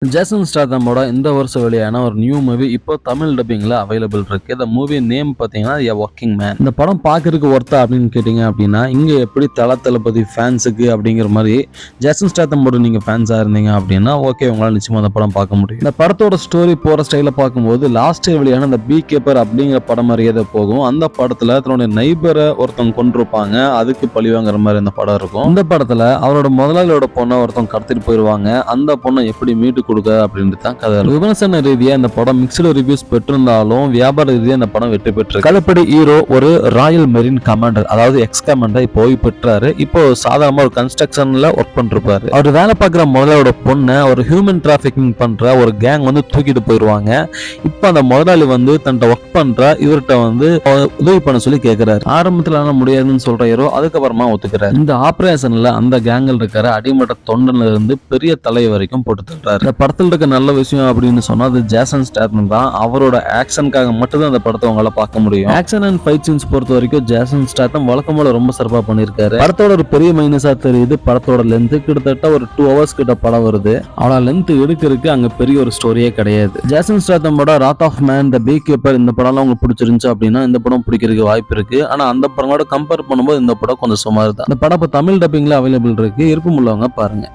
Jason ஸ்டாத்தமோட இந்த வருஷம் வெளியான ஒரு நியூ மூவி இப்போ தமிழ் டப்பிங்ல அவைலபிள் இருக்கு. இந்த மூவி நேம் பார்த்தீங்கன்னா எ ஒர்க்கிங் மேன். இந்த படம் பார்க்கறதுக்கு ஒர்த்தா அப்படின்னு கேட்டீங்க அப்படின்னா, இங்க எப்படி தளபதி ஃபேன்ஸுக்கு அப்படிங்கிற மாதிரி ஜேசன் ஸ்டாத்தமோட நீங்க ஃபேன்ஸா இருந்தீங்க அப்படின்னா ஓகே, உங்களால் நிச்சயமா அந்த படம் பார்க்க முடியும். இந்த படத்தோட ஸ்டோரி போற ஸ்டைல பார்க்கும்போது லாஸ்ட் இயர் வெளியான இந்த பீ கீப்பர் அப்படிங்கிற படம் மாதிரியே தான் போகும். அந்த படத்துல தன்னுடைய நைபரை ஒருத்தவங்க கொண்டிருப்பாங்க, அதுக்கு பழி வாங்குற மாதிரி இந்த படம் இருக்கும். இந்த படத்துல அவரோட முதலாளியோட பொண்ணை ஒருத்தவங்க கடத்திட்டு போயிருவாங்க. அந்த பொண்ணை எப்படி மீட்டு கொடுக்க அப்படின்ட்டு தான் கதை. விமர்சன ரீதியா இந்த படம் மிக்ஸ்டு ரிவ்யூஸ் பெற்றிருந்தாலும் வியாபார ரீதியா இந்த படம் வெற்றி பெற்று கலப்படி ஹீரோ ஒரு ராயல் மெரின் கமாண்டர், அதாவது எக்ஸ் கமாண்டர் இப்போ பெற்றாரு. இப்போ சாதாரண ஒரு கன்ஸ்ட்ரக்ஷன்ல ஒர்க் பண்ணிருப்பாரு. அவர் வேலை பார்க்குற முதலாளியோட பொண்ணை ஒரு ஹியூமன் டிராபிகிங் பண்ற ஒரு கேங் தூக்கிட்டு போயிருவாங்க. இப்போ அந்த முதலாளி தன்ட்ட ஒர்க் பண்ற இவர்கிட்ட உதவி பண்ண சொல்லி கேட்கிறாரு. ஆரம்பத்துல முடியாதுன்னு சொல்ற ஹீரோ அதுக்கப்புறமா ஒத்துக்கிறாரு. இந்த ஆபரேஷன்ல அந்த கேங்கில் இருக்கிற அடிமட்ட தொண்டன்ல இருந்து பெரிய தலை வரைக்கும் போட்டு தள்ளுறாரு. இந்த படத்துல இருக்க நல்ல விஷயம் அப்படின்னு சொன்னா அது ஜேசன் ஸ்டாத்தம் தான். அவரோட ஆக்ஷனுக்காக மட்டும்தான் அந்த படத்தை உங்களால பார்க்க முடியும். ஆக்ஷன் அண்ட் ஃபைட் சீன்ஸ் பொறுத்த வரைக்கும் ஜேசன் ஸ்டாத்தம் வழக்கம் போல ரொம்ப சிறப்பா பண்ணிருக்காரு. படத்தோட ஒரு பெரிய மைனஸா தெரியுது, படத்தோட லென்த் கிட்டத்தட்ட ஒரு 2 hours கிட்ட படம் வருது. ஆனா லென்த் எடுக்கிறதுக்கு அங்க பெரிய ஒரு ஸ்டோரியே கிடையாது. ஜேசன் ஸ்டாத்தமோட Wrath of Man, The Beekeeper இந்த படம்லாம் உங்களுக்கு பிடிச்சிருந்துச்சு அப்படின்னா இந்த படம் பிடிக்கிறதுக்கு வாய்ப்பு இருக்கு. ஆனா அந்த படங்களோட கம்பேர் பண்ணும்போது இந்த படம் கொஞ்சம் சுமார் தான். இந்த படம் இப்போ தமிழ் டப்பிங்ல அவைலபிள் இருக்கு. விருப்பம் உள்ளவங்க பாருங்க.